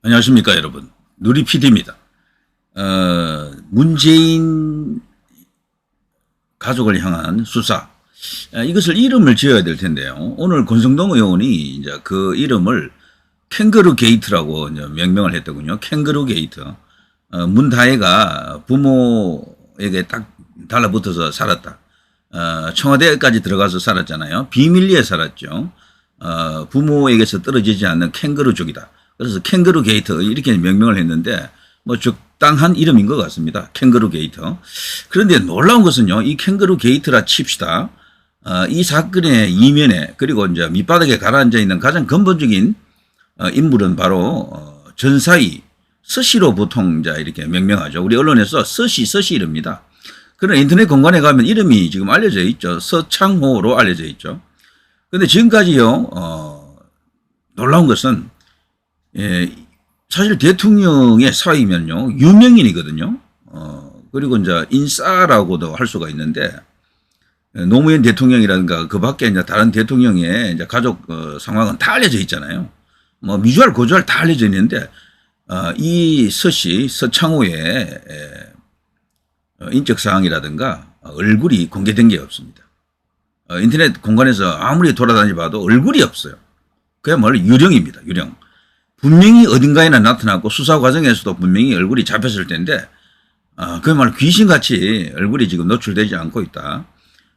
안녕하십니까, 여러분. 누리 PD입니다. 문재인 가족을 향한 수사. 이것을 이름을 지어야 될 텐데요. 오늘 권성동 의원이 이제 그 이름을 캥거루 게이트라고 이제 명명을 했더군요. 캥거루 게이트. 문다혜가 부모에게 딱 달라붙어서 살았다. 청와대까지 들어가서 살았잖아요. 비밀리에 살았죠. 부모에게서 떨어지지 않는 캥거루족이다. 그래서 캥거루 게이트 이렇게 명명을 했는데 뭐 적당한 이름인 것 같습니다. 캥거루 게이트. 그런데 놀라운 것은요. 이 캥거루 게이트라 칩시다. 이 사건의 이면에 그리고 이제 밑바닥에 가라앉아 있는 가장 근본적인 인물은 바로 전사위 서씨로 보통 이제 이렇게 명명하죠. 우리 언론에서 서씨 이릅니다. 그런 인터넷 공간에 가면 이름이 지금 알려져 있죠. 서창호로 알려져 있죠. 그런데 지금까지요. 놀라운 것은 사실 대통령의 사위면요, 유명인이거든요. 그리고 이제 인싸라고도 할 수가 있는데, 노무현 대통령이라든가 그 밖에 이제 다른 대통령의 이제 가족 상황은 다 알려져 있잖아요. 뭐 미주알 고주알 다 알려져 있는데, 이 서창호의 인적 사항이라든가 얼굴이 공개된 게 없습니다. 인터넷 공간에서 아무리 돌아다니 봐도 얼굴이 없어요. 그야말로 유령입니다. 유령. 분명히 어딘가에나 나타났고 수사 과정에서도 분명히 얼굴이 잡혔을 텐데 그야말로 귀신같이 얼굴이 지금 노출되지 않고 있다.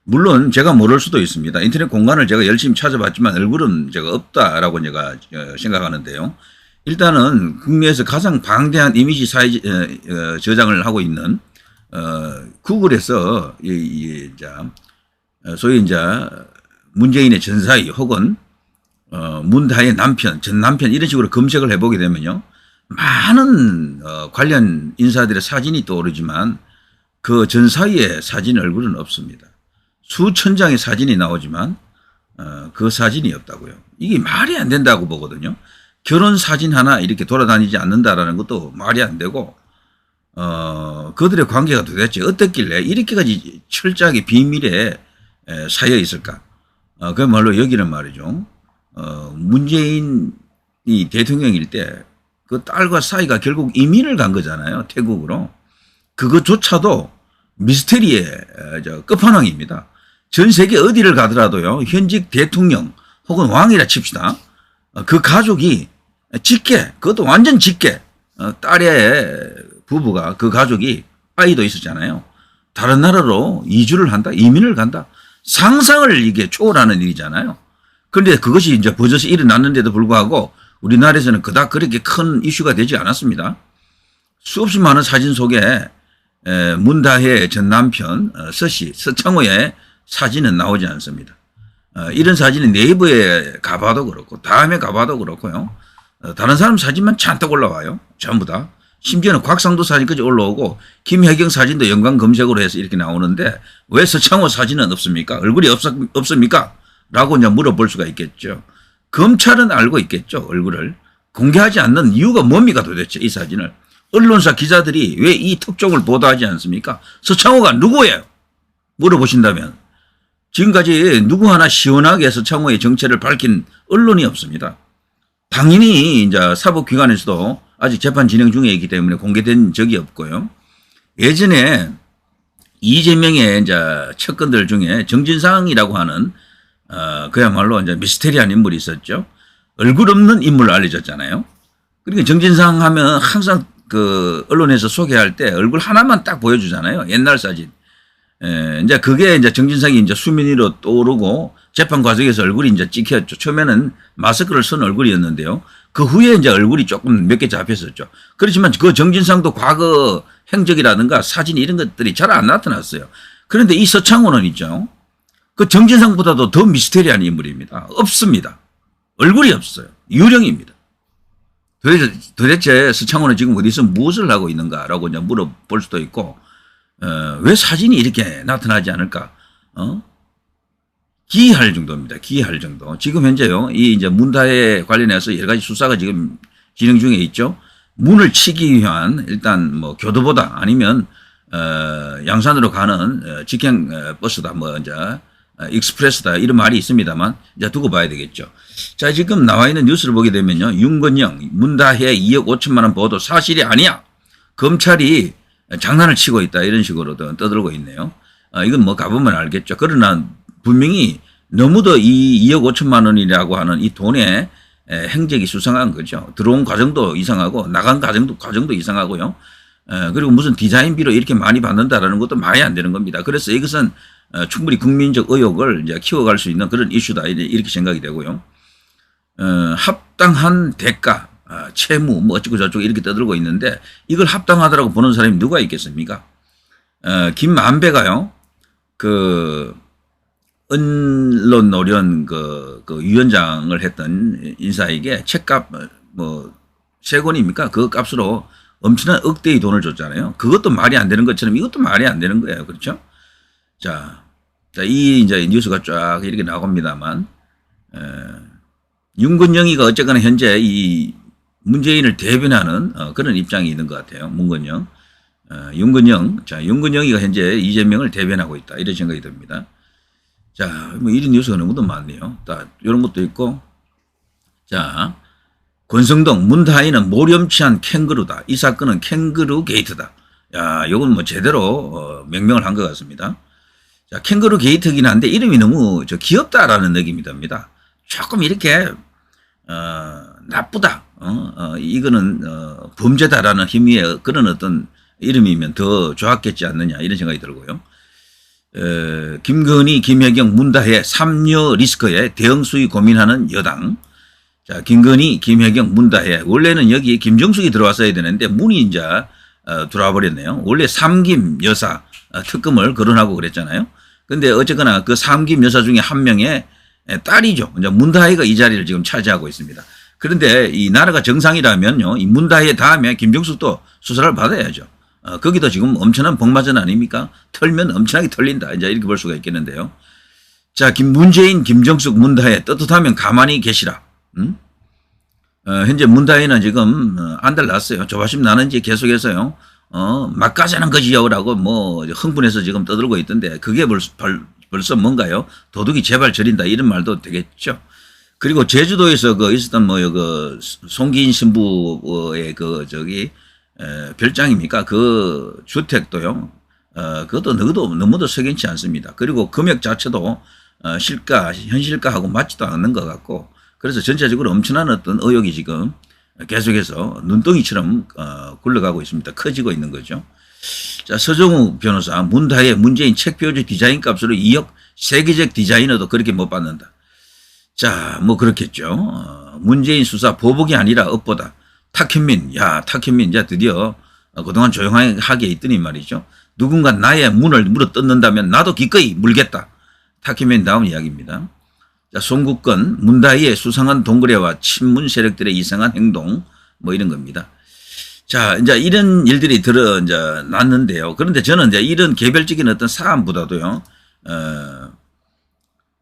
물론 제가 모를 수도 있습니다. 인터넷 공간을 제가 열심히 찾아봤지만 얼굴은 제가 없다라고 제가 생각하는데요. 일단은 국내에서 가장 방대한 이미지 저장을 하고 있는 구글에서 소위 이제 문재인의 전사위 혹은 문다혜의 남편, 전 남편 이런 식으로 검색을 해보게 되면요. 많은 관련 인사들의 사진이 떠오르지만 그 전사위의 사진 얼굴은 없습니다. 수천 장의 사진이 나오지만 그 사진이 없다고요. 이게 말이 안 된다고 보거든요. 결혼 사진 하나 이렇게 돌아다니지 않는다라는 것도 말이 안 되고 그들의 관계가 도대체 어떻길래 이렇게까지 철저하게 비밀에 쌓여 있을까? 그야말로 여기는 말이죠. 문재인이 대통령일 때 그 딸과 사이가 결국 이민을 간 거잖아요. 태국으로. 그것조차도 미스테리의 끝판왕입니다. 전 세계 어디를 가더라도요. 현직 대통령 혹은 왕이라 칩시다. 그 가족이 직계, 그것도 완전 직계. 딸의 부부가 그 가족이 아이도 있었잖아요. 다른 나라로 이주를 한다. 이민을 간다. 상상을 이게 초월하는 일이잖아요. 그런데 그것이 이제 버젓이 일어났는데도 불구하고 우리나라에서는 그닥 그렇게 큰 이슈가 되지 않았습니다. 수없이 많은 사진 속에 문다혜 전 남편 서창호의 사진은 나오지 않습니다. 이런 사진이 네이버에 가봐도 그렇고 다음에 가봐도 그렇고요. 다른 사람 사진만 잔뜩 올라와요. 전부 다. 심지어는 곽상도 사진까지 올라오고 김혜경 사진도 연관 검색으로 해서 이렇게 나오는데 왜 서창호 사진은 없습니까? 얼굴이 없습니까? 라고 이제 물어볼 수가 있겠죠. 검찰은 알고 있겠죠. 얼굴을. 공개하지 않는 이유가 뭡니까 도대체 이 사진을. 언론사 기자들이 왜 이 특종을 보도하지 않습니까? 서창호가 누구예요? 물어보신다면. 지금까지 누구 하나 시원하게 서창호의 정체를 밝힌 언론이 없습니다. 당연히 이제 사법기관에서도 아직 재판 진행 중에 있기 때문에 공개된 적이 없고요. 예전에 이재명의 이제 측근들 중에 정진상이라고 하는 그야말로 이제 미스테리한 인물이 있었죠. 얼굴 없는 인물로 알려졌잖아요. 그러니까 정진상 하면 항상 그 언론에서 소개할 때 얼굴 하나만 딱 보여주잖아요. 옛날 사진. 이제 그게 이제 정진상이 이제 수면 위로 떠오르고 재판 과정에서 얼굴이 이제 찍혔죠. 처음에는 마스크를 쓴 얼굴이었는데요. 그 후에 이제 얼굴이 조금 몇 개 잡혔었죠. 그렇지만 그 정진상도 과거 행적이라든가 사진 이런 것들이 잘 안 나타났어요. 그런데 이 서창호는 있죠. 그 정진상보다도 더 미스테리한 인물입니다. 없습니다. 얼굴이 없어요. 유령입니다. 도대체 서창호는 지금 어디서 무엇을 하고 있는가라고 이제 물어볼 수도 있고, 왜 사진이 이렇게 나타나지 않을까? 기이할 정도입니다. 기이할 정도. 지금 현재요, 이 이제 문다혜 관련해서 여러 가지 수사가 지금 진행 중에 있죠. 문을 치기 위한 일단 뭐 교도보다 아니면 양산으로 가는 직행 버스다 뭐 이제 익스프레스다 이런 말이 있습니다만 이제 두고 봐야 되겠죠. 자, 지금 나와 있는 뉴스를 보게 되면요. 윤건영, 문다혜 2억 5천만 원 보도 사실이 아니야. 검찰이 장난을 치고 있다 이런 식으로 떠들고 있네요. 이건 뭐 가보면 알겠죠. 그러나 분명히 너무도 이 2억 5천만 원이라고 하는 이 돈의 행적이 수상한 거죠. 들어온 과정도 이상하고 나간 과정도 이상하고요. 그리고 무슨 디자인비로 이렇게 많이 받는다라는 것도 말이 안 되는 겁니다. 그래서 이것은 충분히 국민적 의혹을 이제 키워갈 수 있는 그런 이슈다 이렇게 생각이 되고요. 합당한 대가, 채무 뭐 어쩌고 저쩌고 이렇게 떠들고 있는데 이걸 합당하다라고 보는 사람이 누가 있겠습니까? 김만배가요. 그 언론노련 그 위원장을 했던 인사에게 책값 뭐 세 권입니까? 그 값으로 엄청난 억대의 돈을 줬잖아요. 그것도 말이 안 되는 것처럼 이것도 말이 안 되는 거예요. 그렇죠? 자, 이 이제 뉴스가 쫙 이렇게 나옵니다만, 윤건영이가 어쨌거나 현재 이 문재인을 대변하는 그런 입장이 있는 것 같아요. 문건영. 윤건영이가 현재 이재명을 대변하고 있다. 이런 생각이 듭니다. 자, 뭐 이런 뉴스가 너무도 많네요. 이런 것도 있고, 자, 권성동, 문다희는 모렴치한 캥거루다. 이 사건은 캥거루 게이트다. 야, 요건 뭐 제대로 명명을 한 것 같습니다. 자, 캥거루 게이트긴 한데 이름이 너무 귀엽다라는 느낌이 듭니다. 조금 이렇게 나쁘다. 이거는 범죄다라는 힘의 그런 어떤 이름이면 더 좋았겠지 않느냐 이런 생각이 들고요. 김건희, 김혜경, 문다혜 3여 리스크에 대응 수위 고민하는 여당. 자, 김건희, 김혜경, 문다혜. 원래는 여기 김정숙이 들어왔어야 되는데 문이 이제 들어와 버렸네요. 원래 삼김 여사 특검을 거론하고 그랬잖아요. 근데 어쨌거나 그 삼김 여사 중에 한 명의 딸이죠. 이제 문다혜가 이 자리를 지금 차지하고 있습니다. 그런데 이 나라가 정상이라면요. 이 문다혜 다음에 김정숙도 수사를 받아야죠. 거기도 지금 엄청난 복마전 아닙니까? 털면 엄청나게 털린다. 이제 이렇게 볼 수가 있겠는데요. 자, 문재인, 김정숙, 문다혜 떳떳하면 가만히 계시라. 현재 문다혜는 지금 안 달랐어요. 조바심 나는지 계속해서요. 막가자는 것이요라고 뭐 흥분해서 지금 떠들고 있던데 그게 벌써 뭔가요? 도둑이 제발 저린다 이런 말도 되겠죠. 그리고 제주도에서 있었던 그 송기인 신부의 별장입니까? 그 주택도요. 그것도 너무도 석연치 않습니다. 그리고 금액 자체도 현실가하고 맞지도 않는 것 같고 그래서 전체적으로 엄청난 어떤 의혹이 지금 계속해서 눈덩이처럼 굴러가고 있습니다. 커지고 있는 거죠. 자, 서정우 변호사, 문다혜, 문재인 책표지 디자인 값으로 2억, 세계적 디자이너도 그렇게 못 받는다. 자, 뭐 그렇겠죠. 문재인 수사 보복이 아니라 업보다. 탁현민 이제 드디어 그동안 조용하게 있더니 말이죠. 누군가 나의 문을 물어 뜯는다면 나도 기꺼이 물겠다. 탁현민 다음 이야기입니다. 자, 송국건, 문다희의 수상한 동거래와 친문 세력들의 이상한 행동, 뭐 이런 겁니다. 자, 이제 이런 일들이 이제 났는데요. 그런데 저는 이제 이런 개별적인 어떤 사안보다도요,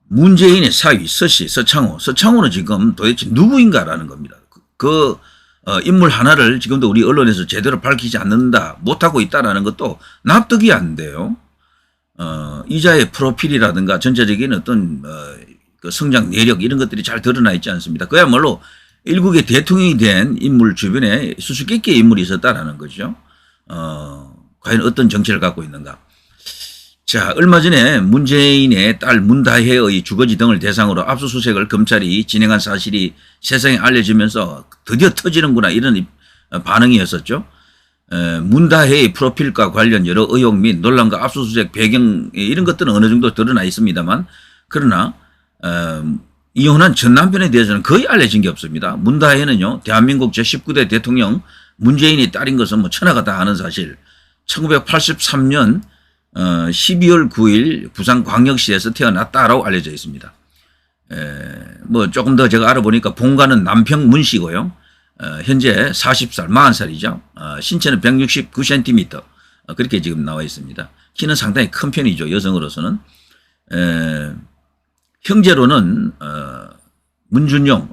문재인의 사위, 서창호는 지금 도대체 누구인가라는 겁니다. 인물 하나를 지금도 우리 언론에서 제대로 밝히지 않는다, 못하고 있다라는 것도 납득이 안 돼요. 이자의 프로필이라든가 전체적인 어떤, 그 성장 내력 이런 것들이 잘 드러나 있지 않습니다. 그야말로 일국의 대통령이 된 인물 주변에 수수께끼의 인물이 있었다라는 거죠. 과연 어떤 정체를 갖고 있는가. 자, 얼마 전에 문재인의 딸 문다혜의 주거지 등을 대상으로 압수수색을 검찰이 진행한 사실이 세상에 알려지면서 드디어 터지는구나 이런 반응이었었죠. 문다혜의 프로필과 관련 여러 의혹 및 논란과 압수수색 배경 이런 것들은 어느 정도 드러나 있습니다만 그러나 이혼한 전 남편에 대해서는 거의 알려진 게 없습니다. 문다혜는요, 대한민국 제19대 대통령 문재인이 딸인 것은 뭐 천하가 다 아는 사실. 1983년 12월 9일 부산광역시에서 태어났다라고 알려져 있습니다. 뭐 조금 더 제가 알아보니까 본가는 남평 문씨고요. 현재 40살이죠. 신체는 169cm. 그렇게 지금 나와 있습니다. 키는 상당히 큰 편이죠. 여성으로서는. 형제로는 문준용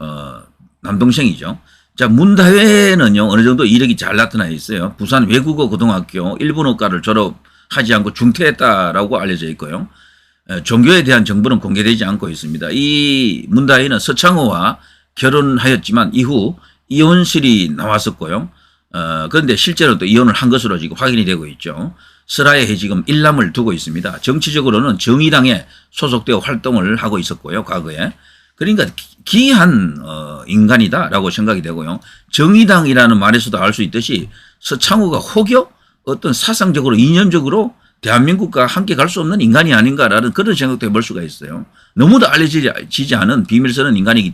남동생이죠. 자, 문다혜는요 어느 정도 이력이 잘 나타나 있어요. 부산 외국어 고등학교 일본어과를 졸업하지 않고 중퇴했다라고 알려져 있고요. 종교에 대한 정보는 공개되지 않고 있습니다. 이 문다희는 서창호와 결혼하였지만 이후 이혼설이 나왔었고요. 그런데 실제로 또 이혼을 한 것으로 지금 확인이 되고 있죠. 설화에 지금 일남을 두고 있습니다. 정치적으로는 정의당에 소속되어 활동을 하고 있었고요. 과거에. 그러니까 기이한 인간이다라고 생각이 되고요. 정의당이라는 말에서도 알 수 있듯이 서창호가 혹여 어떤 사상적으로 이념적으로 대한민국과 함께 갈 수 없는 인간이 아닌가라는 그런 생각도 해볼 수가 있어요. 너무도 알려지지 않은 비밀스러운 인물이기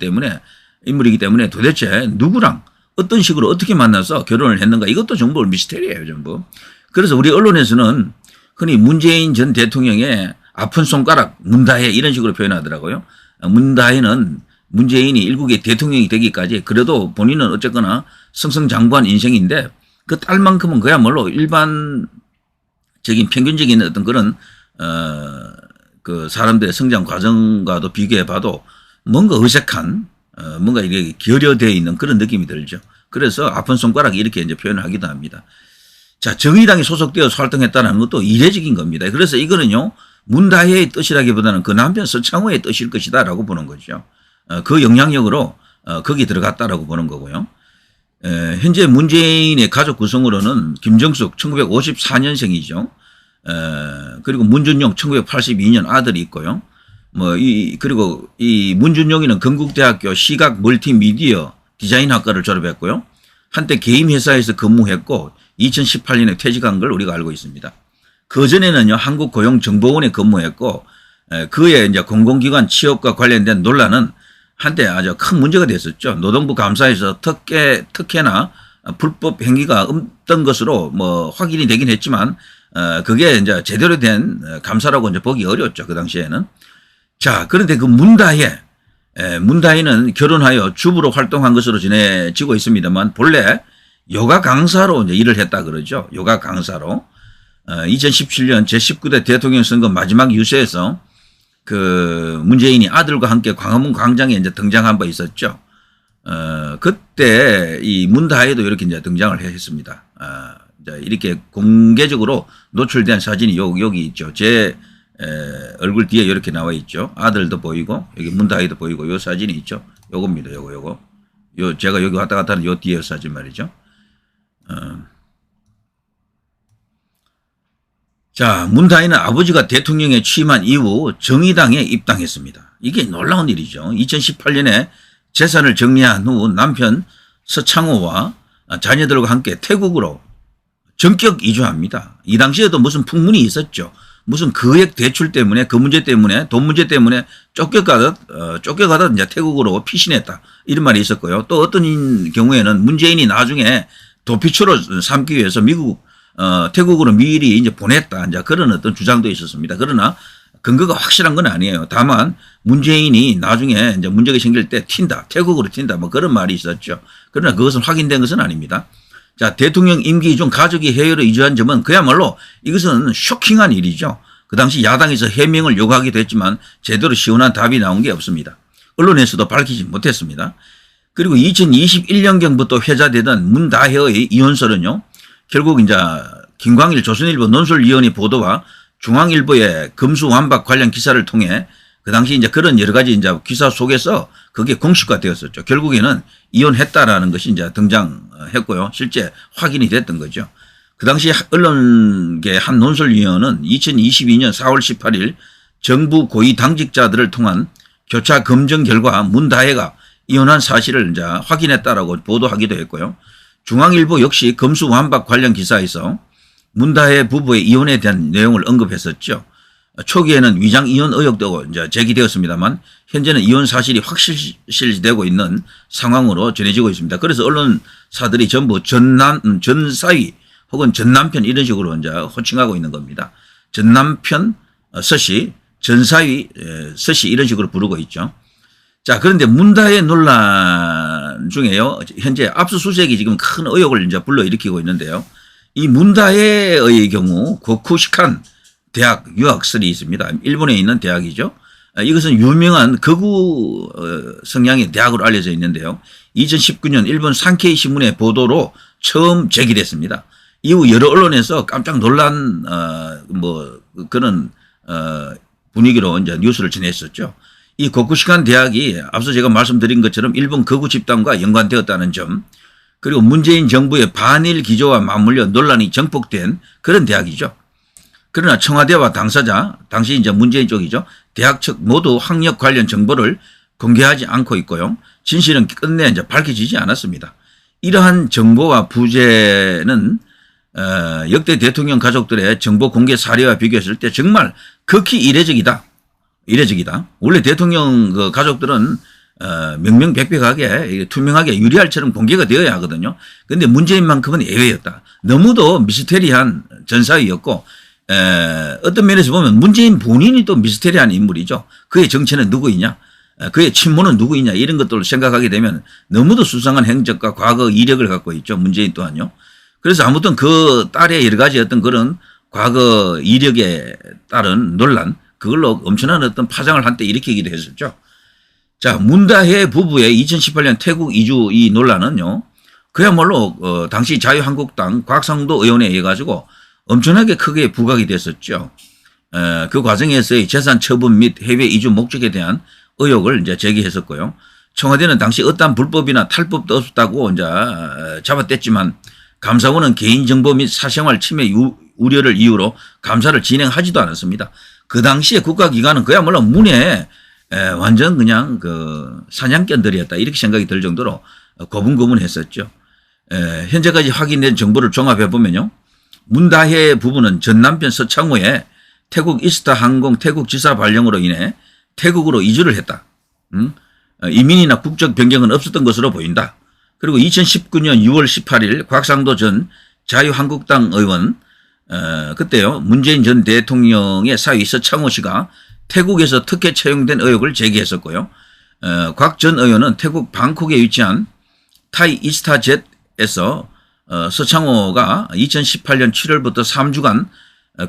때문에 도대체 누구랑 어떤 식으로 어떻게 만나서 결혼을 했는가 이것도 전부 미스테리예요. 전부. 그래서 우리 언론에서는 흔히 문재인 전 대통령의 아픈 손가락 문다혜 이런 식으로 표현하더라고요. 문다혜는 문재인이 일국의 대통령이 되기까지 그래도 본인은 어쨌거나 승승장구한 인생인데 그 딸만큼은 그야말로 일반적인 평균적인 어떤 그런 그 사람들의 성장 과정과도 비교해 봐도 뭔가 어색한 뭔가 이게 결여되어 있는 그런 느낌이 들죠. 그래서 아픈 손가락 이렇게 이제 표현을 하기도 합니다. 자, 정의당에 소속되어서 활동했다는 것도 이례적인 겁니다. 그래서 이거는요, 문다혜의 뜻이라기보다는 그 남편 서창호의 뜻일 것이다라고 보는 거죠. 그 영향력으로 거기 들어갔다라고 보는 거고요. 현재 문재인의 가족 구성으로는 김정숙 1954년생이죠. 그리고 문준용 1982년 아들이 있고요. 그리고 이 문준용이는 건국대학교 시각 멀티미디어 디자인학과를 졸업했고요. 한때 개인 회사에서 근무했고 2018년에 퇴직한 걸 우리가 알고 있습니다. 그전에는요, 한국고용정보원에 근무했고, 그의 이제 공공기관 취업과 관련된 논란은 한때 아주 큰 문제가 됐었죠. 노동부 감사에서 특혜나 불법 행위가 없던 것으로 확인이 되긴 했지만, 그게 이제 제대로 된 감사라고 이제 보기 어려웠죠. 그 당시에는. 자, 그런데 그 문다희는 결혼하여 주부로 활동한 것으로 전해지고 있습니다만, 본래 요가 강사로 이제 일을 했다 그러죠. 요가 강사로. 2017년 제19대 대통령 선거 마지막 유세에서 그 문재인이 아들과 함께 광화문 광장에 이제 등장한 바 있었죠. 그때 이 문다혜도 이렇게 이제 등장을 했습니다. 이렇게 공개적으로 노출된 사진이 여기 있죠. 제 얼굴 뒤에 이렇게 나와 있죠. 아들도 보이고 여기 문다혜도 보이고 요 사진이 있죠. 요겁니다. 요거. 제가 여기 왔다 갔다 하는 요 뒤에 사진 말이죠. 자, 문다혜는 아버지가 대통령에 취임한 이후 정의당에 입당했습니다. 이게 놀라운 일이죠. 2018년에 재산을 정리한 후 남편 서창호와 자녀들과 함께 태국으로 전격 이주합니다. 이 당시에도 무슨 풍문이 있었죠. 무슨 거액 대출 때문에 그 문제 때문에 돈 문제 때문에 쫓겨가다 이제 태국으로 피신했다. 이런 말이 있었고요. 또 어떤 경우에는 문재인이 나중에 도피처로 삼기 위해서 태국으로 미리 이제 보냈다. 이제 그런 어떤 주장도 있었습니다. 그러나 근거가 확실한 건 아니에요. 다만 문재인이 나중에 이제 문제가 생길 때 태국으로 튄다. 그런 말이 있었죠. 그러나 그것은 확인된 것은 아닙니다. 자, 대통령 임기 중 가족이 해외로 이주한 점은 그야말로 이것은 쇼킹한 일이죠. 그 당시 야당에서 해명을 요구하기도 했지만 제대로 시원한 답이 나온 게 없습니다. 언론에서도 밝히지 못했습니다. 그리고 2021년경부터 회자되던 문다혜의 이혼설은요, 결국 이제 김광일 조선일보 논설위원회 보도와 중앙일보의 금수완박 관련 기사를 통해 그 당시 이제 그런 여러 가지 이제 기사 속에서 그게 공식화되었었죠. 결국에는 이혼했다라는 것이 이제 등장했고요. 실제 확인이 됐던 거죠. 그 당시 언론계 한 논설위원은 2022년 4월 18일 정부 고위 당직자들을 통한 교차 검증 결과 문다혜가 이혼한 사실을 이제 확인했다라고 보도하기도 했고요. 중앙일보 역시 검수완박 관련 기사에서 문다혜 부부의 이혼에 대한 내용을 언급했었죠. 초기에는 위장 이혼 의혹도 이제 제기되었습니다만 현재는 이혼 사실이 확실시되고 있는 상황으로 전해지고 있습니다. 그래서 언론사들이 전부 전사위 혹은 전남편 이런 식으로 이제 호칭하고 있는 겁니다. 전남편 서씨, 전사위 서씨 이런 식으로 부르고 있죠. 자, 그런데 문다혜 논란 중에요, 현재 압수수색이 지금 큰 의혹을 이제 불러일으키고 있는데요. 이 문다혜의 경우 고쿠시칸 대학 유학설이 있습니다. 일본에 있는 대학이죠. 이것은 유명한 극우 성향의 대학으로 알려져 있는데요. 2019년 일본 산케이 신문의 보도로 처음 제기됐습니다. 이후 여러 언론에서 깜짝 놀란 그런 분위기로 이제 뉴스를 전했었죠. 이 고쿠시칸 대학이 앞서 제가 말씀드린 것처럼 일본 극우 집단과 연관되었다는 점, 그리고 문재인 정부의 반일 기조와 맞물려 논란이 정폭된 그런 대학이죠. 그러나 청와대와 당사자, 당시 이제 문재인 쪽이죠. 대학 측 모두 학력 관련 정보를 공개하지 않고 있고요. 진실은 끝내 이제 밝혀지지 않았습니다. 이러한 정보와 부재는 역대 대통령 가족들의 정보 공개 사례와 비교했을 때 정말 극히 이례적이다. 원래 대통령 그 가족들은 명명백백하게 투명하게 유리알처럼 공개가 되어야 하거든요. 그런데 문재인만큼은 예외였다. 너무도 미스테리한 전사위였고 어떤 면에서 보면 문재인 본인이 또 미스테리한 인물이죠. 그의 정체는 누구이냐, 그의 친모는 누구이냐, 이런 것들을 생각하게 되면 너무도 수상한 행적과 과거 이력을 갖고 있죠. 문재인 또한요. 그래서 아무튼 그 딸의 여러 가지 어떤 그런 과거 이력에 따른 논란, 그걸로 엄청난 어떤 파장을 한때 일으키기도 했었죠. 자, 문다혜 부부의 2018년 태국 이주 이 논란은요, 그야말로 당시 자유한국당 곽상도 의원에 의해 가지고 엄청나게 크게 부각이 됐었죠. 그 과정에서의 재산 처분 및 해외 이주 목적에 대한 의혹을 이제 제기했었고요. 청와대는 당시 어떠한 불법이나 탈법도 없었다고 이제 잡아댔지만 감사원은 개인정보 및 사생활 침해 우려를 이유로 감사를 진행하지도 않았습니다. 그 당시에 국가기관은 그야말로 문에 완전 그냥 그 사냥견들이었다, 이렇게 생각이 들 정도로 고분고분했었죠. 현재까지 확인된 정보를 종합해 보면요, 문다혜 부부는 전 남편 서창호의 태국 이스타 항공 태국 지사 발령으로 인해 태국으로 이주를 했다. 이민이나 국적 변경은 없었던 것으로 보인다. 그리고 2019년 6월 18일 곽상도 전 자유한국당 의원, 그때요, 문재인 전 대통령의 사위 서창호 씨가 태국에서 특혜 채용된 의혹을 제기했었고요. 곽 전 의원은 태국 방콕에 위치한 타이 이스타젯에서 서창호가 2018년 7월부터 3주간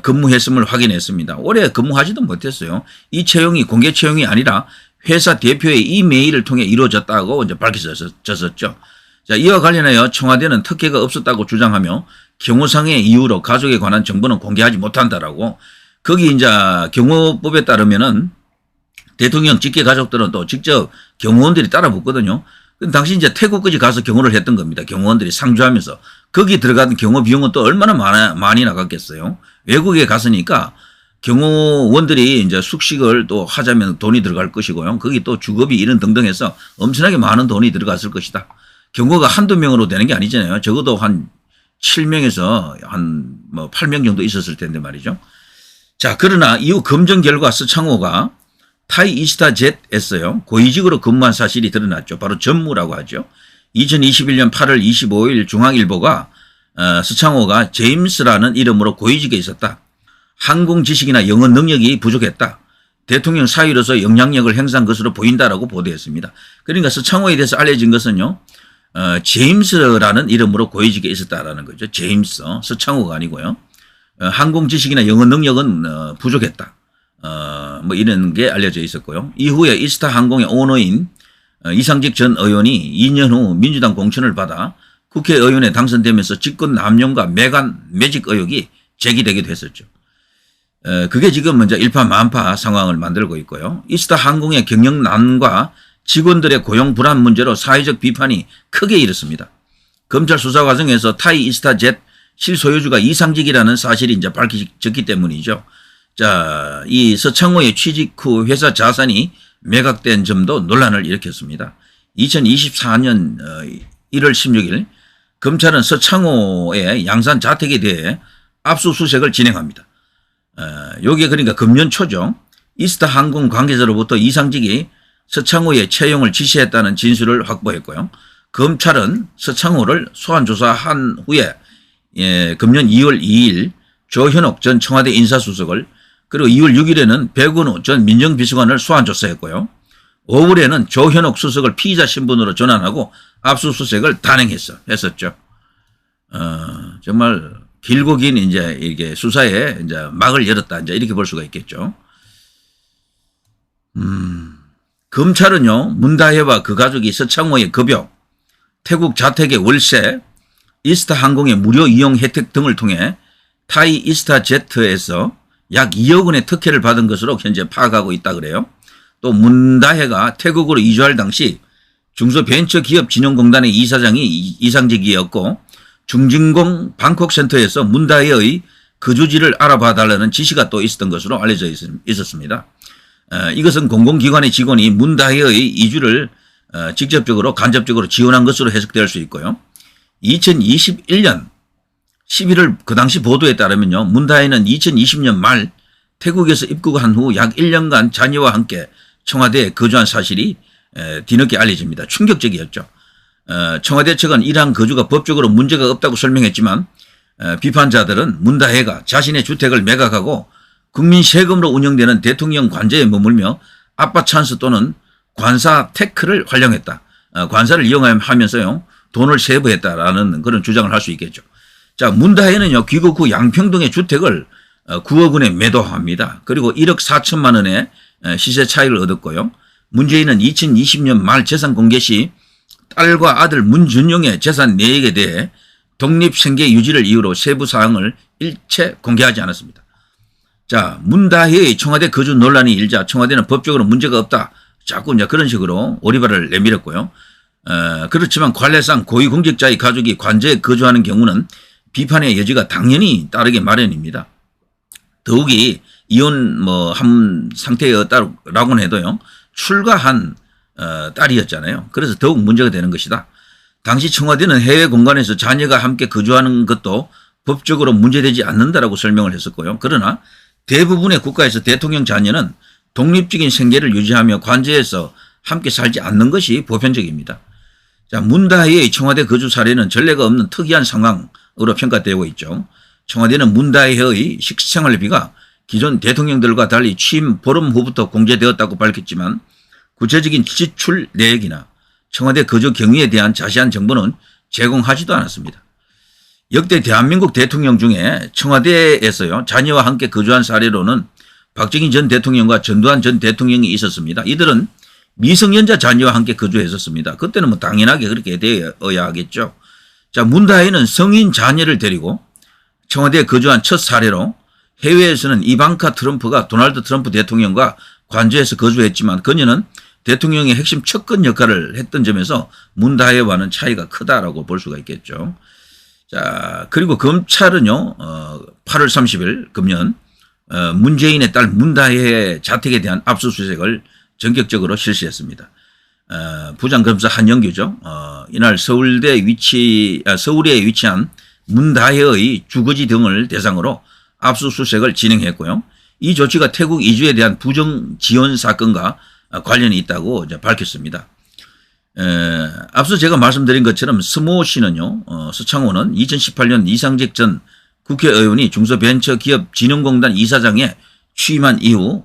근무했음을 확인했습니다. 오래 근무하지도 못했어요. 이 채용이 공개 채용이 아니라 회사 대표의 이메일을 통해 이루어졌다고 이제 밝혀졌었죠. 자, 이와 관련하여 청와대는 특혜가 없었다고 주장하며 경호상의 이유로 가족에 관한 정보는 공개하지 못한다라고. 거기 이제 경호법에 따르면은 대통령 직계 가족들은 또 직접 경호원들이 따라 붙거든요. 당시 이제 태국까지 가서 경호를 했던 겁니다. 경호원들이 상주하면서. 거기 들어가는 경호 비용은 또 얼마나 많이 나갔겠어요. 외국에 갔으니까 경호원들이 이제 숙식을 또 하자면 돈이 들어갈 것이고요. 거기 또 주거비 이런 등등 해서 엄청나게 많은 돈이 들어갔을 것이다. 경호가 한두 명으로 되는 게 아니잖아요. 적어도 한 7명에서 한 뭐 8명 정도 있었을 텐데 말이죠. 자, 그러나 이후 검증 결과 서창호가 타이 이스타젯에서요, 고위직으로 근무한 사실이 드러났죠. 바로 전무라고 하죠. 2021년 8월 25일 중앙일보가 서창호가 제임스라는 이름으로 고위직에 있었다. 항공 지식이나 영어 능력이 부족했다. 대통령 사위로서 영향력을 행사한 것으로 보인다라고 보도했습니다. 그러니까 서창호에 대해서 알려진 것은요, 제임스라는 이름으로 고위직에 있었다라는 거죠. 제임스, 서창호가 아니고요. 항공 지식이나 영어 능력은 부족했다. 뭐 이런 게 알려져 있었고요. 이후에 이스타 항공의 오너인 이상직 전 의원이 2년 후 민주당 공천을 받아 국회의원에 당선되면서 직권 남용과 매직 의혹이 제기되기도 했었죠. 그게 지금 먼저 일파만파 상황을 만들고 있고요. 이스타 항공의 경영난과 직원들의 고용 불안 문제로 사회적 비판이 크게 일었습니다. 검찰 수사 과정에서 타이 이스타젯 실소유주가 이상직이라는 사실이 이제 밝혀졌기 때문이죠. 자, 이 서창호의 취직 후 회사 자산이 매각된 점도 논란을 일으켰습니다. 2024년 1월 16일 검찰은 서창호의 양산 자택에 대해 압수수색을 진행합니다. 요게 그러니까 금년 초죠. 이스타 항공 관계자로부터 이상직이 서창호의 채용을 지시했다는 진술을 확보했고요. 검찰은 서창호를 소환 조사한 후에 금년 2월 2일 조현옥 전 청와대 인사수석을, 그리고 2월 6일에는 백운우 전 민정비서관을 소환 조사했고요. 5월에는 조현옥 수석을 피의자 신분으로 전환하고 압수수색을 단행했었죠. 정말 길고 긴 이제 이게 수사에 이제 막을 열었다, 이제 이렇게 볼 수가 있겠죠. 검찰은요, 문다혜와 그 가족이 서창호의 급여, 태국 자택의 월세, 이스타 항공의 무료 이용 혜택 등을 통해 타이 이스타제트에서 약 2억 원의 특혜를 받은 것으로 현재 파악하고 있다 그래요. 또 문다혜가 태국으로 이주할 당시 중소벤처기업진흥공단의 이사장이 이상직이었고 중진공 방콕센터에서 문다혜의 거주지를 알아봐 달라는 지시가 또 있었던 것으로 알려져 있었습니다. 이것은 공공기관의 직원이 문다혜의 이주를 직접적으로 간접적으로 지원한 것으로 해석될 수 있고요. 2021년 11월 그 당시 보도에 따르면요. 문다혜는 2020년 말 태국에서 입국한 후 약 1년간 자녀와 함께 청와대에 거주한 사실이 뒤늦게 알려집니다. 충격적이었죠. 청와대 측은 이러한 거주가 법적으로 문제가 없다고 설명했지만 비판자들은 문다혜가 자신의 주택을 매각하고 국민 세금으로 운영되는 대통령 관저에 머물며 아빠 찬스 또는 관사 테크를 활용했다. 관사를 이용하면서요. 돈을 세부했다라는 그런 주장을 할 수 있겠죠. 자, 문다혜는요. 귀국 후 양평동의 주택을 9억 원에 매도합니다. 그리고 1억 4천만 원의 시세 차익을 얻었고요. 문재인은 2020년 말 재산 공개 시 딸과 아들 문준용의 재산 내역에 대해 독립생계 유지를 이유로 세부 사항을 일체 공개하지 않았습니다. 자, 문다혜의 청와대 거주 논란이 일자 청와대는 법적으로 문제가 없다. 자꾸 이제 그런 식으로 오리발을 내밀었고요. 그렇지만 관례상 고위공직자의 가족이 관저에 거주하는 경우는 비판의 여지가 당연히 따르게 마련입니다. 더욱이 이혼 한 상태였다라고는 해도요. 출가한 딸이었잖아요. 그래서 더욱 문제가 되는 것이다. 당시 청와대는 해외 공간에서 자녀가 함께 거주하는 것도 법적으로 문제되지 않는다라고 설명을 했었고요. 그러나 대부분의 국가에서 대통령 자녀는 독립적인 생계를 유지하며 관저에서 함께 살지 않는 것이 보편적입니다. 자, 문다혜의 청와대 거주 사례는 전례가 없는 특이한 상황으로 평가되고 있죠. 청와대는 문다혜의 식생활비가 기존 대통령들과 달리 취임 보름 후부터 공개되었다고 밝혔지만 구체적인 지출 내역이나 청와대 거주 경위에 대한 자세한 정보는 제공하지도 않았습니다. 역대 대한민국 대통령 중에 청와대에서요 자녀와 함께 거주한 사례로는 박정희 전 대통령과 전두환 전 대통령이 있었습니다. 이들은 미성년자 자녀와 함께 거주했었습니다. 그때는 뭐 당연하게 그렇게 되어야 하겠죠. 자, 문다혜는 성인 자녀를 데리고 청와대에 거주한 첫 사례로 해외에서는 이방카 트럼프가 도널드 트럼프 대통령과 관저에서 거주했지만 그녀는 대통령의 핵심 척근 역할을 했던 점에서 문다혜와는 차이가 크다라고 볼 수가 있겠죠. 자, 그리고 검찰은요, 8월 30일 금년 문재인의 딸 문다혜의 자택에 대한 압수수색을 전격적으로 실시했습니다. 부장검사 한영규죠. 이날 서울에 위치한 문다혜의 주거지 등을 대상으로 압수수색을 진행했고요. 이 조치가 태국 이주에 대한 부정 지원 사건과 관련이 있다고 이제 밝혔습니다. 앞서 제가 말씀드린 것처럼 스모 씨는요, 서창호는 2018년 이상직 전 국회의원이 중소벤처기업진흥공단 이사장에 취임한 이후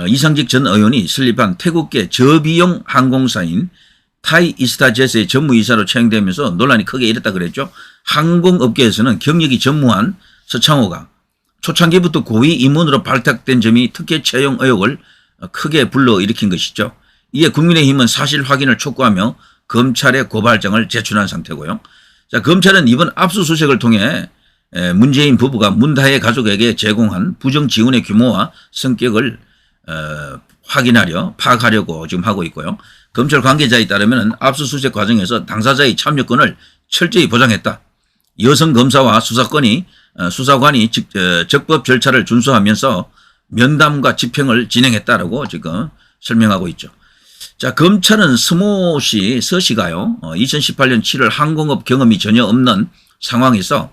이상직 전 의원이 설립한 태국계 저비용 항공사인 타이이스타젯의 전무이사로 채용되면서 논란이 크게 일었다 그랬죠. 항공업계에서는 경력이 전무한 서창호가 초창기부터 고위 임원으로 발탁된 점이 특혜 채용 의혹을 크게 불러일으킨 것이죠. 이에 국민의힘은 사실 확인을 촉구하며 검찰에 고발장을 제출한 상태고요. 자, 검찰은 이번 압수수색을 통해 문재인 부부가 문다혜 가족에게 제공한 부정 지원의 규모와 성격을 파악하려고 지금 하고 있고요. 검찰 관계자에 따르면 압수수색 과정에서 당사자의 참여권을 철저히 보장했다. 여성 검사와 수사관이 적법 절차를 준수하면서 면담과 집행을 진행했다라고 지금 설명하고 있죠. 자, 검찰은 스모 씨, 서 씨가요, 2018년 7월 항공업 경험이 전혀 없는 상황에서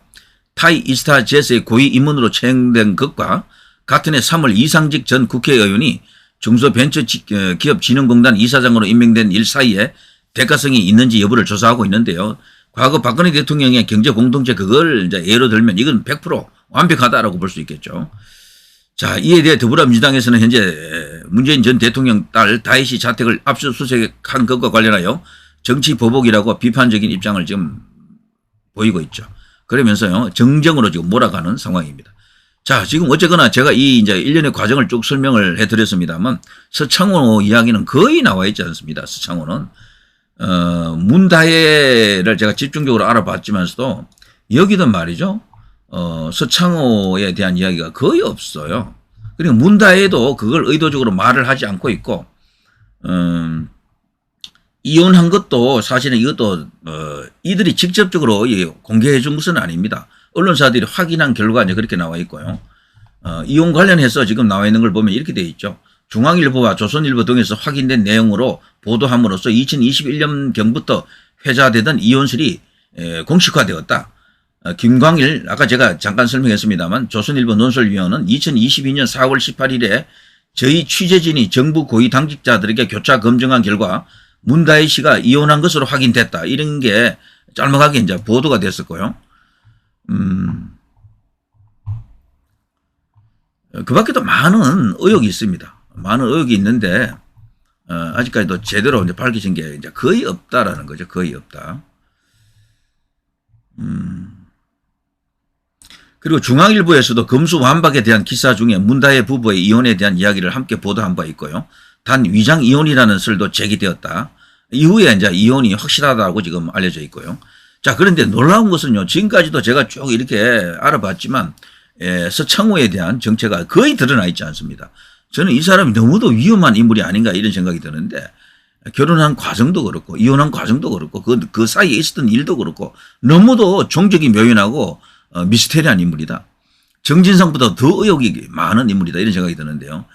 타이이스타젯의 고위 임원으로 채용된 것과 같은 해 3월 이상직 전 국회의원이 중소벤처기업진흥공단 이사장으로 임명된 일 사이에 대가성이 있는지 여부를 조사하고 있는데요. 과거 박근혜 대통령의 경제공동체 그걸 이제 예로 들면 이건 100% 완벽하다라고 볼 수 있겠죠. 자, 이에 대해 더불어민주당에서는 현재 문재인 전 대통령 딸 다혜 씨 자택을 압수수색한 것과 관련하여 정치 보복이라고 비판적인 입장을 지금 보이고 있죠. 그러면서요, 정정으로 지금 몰아가는 상황입니다. 자, 지금 어쨌거나 제가 이 이제 일련의 과정을 쭉 설명을 해드렸습니다만 서창호 이야기는 거의 나와 있지 않습니다. 서창호는. 문다혜를 제가 집중적으로 알아봤지만서도 여기도 말이죠. 서창호에 대한 이야기가 거의 없어요. 그리고 문다혜도 그걸 의도적으로 말을 하지 않고 있고, 이혼한 것도 사실은 이것도 이들이 직접적으로 공개해 준 것은 아닙니다. 언론사들이 확인한 결과가 이제 그렇게 나와 있고요. 이혼 관련해서 지금 나와 있는 걸 보면 이렇게 되어 있죠. 중앙일보와 조선일보 등에서 확인된 내용으로 보도함으로써 2021년경부터 회자되던 이혼설이 공식화되었다. 김광일, 아까 제가 잠깐 설명했습니다만 조선일보 논설위원은 2022년 4월 18일에 저희 취재진이 정부 고위 당직자들에게 교차 검증한 결과 문다혜 씨가 이혼한 것으로 확인됐다. 이런 게 짤막하게 이제 보도가 됐었고요. 그 밖에도 많은 의혹이 있습니다. 많은 의혹이 있는데, 아직까지도 제대로 이제 밝혀진 게 이제 거의 없다라는 거죠. 거의 없다. 그리고 중앙일보에서도 검수완박에 대한 기사 중에 문다혜 부부의 이혼에 대한 이야기를 함께 보도한 바 있고요. 단 위장 이혼이라는 설도 제기되었다. 이후에 이제 이혼이 확실하다고 지금 알려져 있고요. 자, 그런데 놀라운 것은요. 지금까지도 제가 쭉 이렇게 알아봤지만 서창호에 대한 정체가 거의 드러나 있지 않습니다. 저는 이 사람이 너무도 위험한 인물이 아닌가 이런 생각이 드는데, 결혼한 과정도 그렇고 이혼한 과정도 그렇고 그 사이에 있었던 일도 그렇고 너무도 종적이 묘연하고 미스테리한 인물이다. 정진상보다 더 의혹이 많은 인물이다 이런 생각이 드는데요.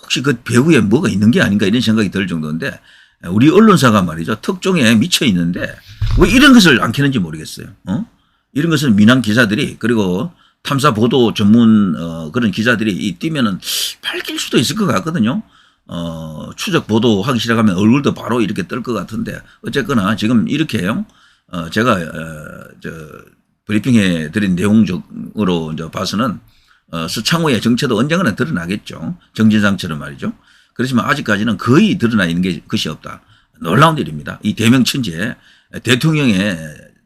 혹시 그 배후에 뭐가 있는 게 아닌가 이런 생각이 들 정도인데, 우리 언론사가 말이죠. 특종에 미쳐 있는데 왜 이런 것을 안 캐는지 모르겠어요. 이런 것은 민항 기자들이, 그리고 탐사 보도 전문 그런 기자들이 뛰면은 밝힐 수도 있을 것 같거든요. 추적 보도하기 시작하면 얼굴도 바로 이렇게 뜰 것 같은데, 어쨌거나 지금 이렇게요. 제가 브리핑해 드린 내용적으로 이제 봐서는 서창호의 정체도 언젠가는 드러나겠죠. 정진상처럼 말이죠. 그렇지만 아직까지는 거의 드러나 있는 것이 없다. 놀라운 일입니다. 이 대명천지에 대통령의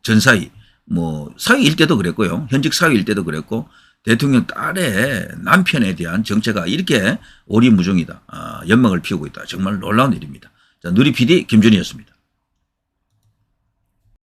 전사위, 뭐 사위일 때도 그랬고요. 현직 사위일 때도 그랬고, 대통령 딸의 남편에 대한 정체가 이렇게 오리무중이다. 연막을 피우고 있다. 정말 놀라운 일입니다. 자, 누리 PD 김준희였습니다.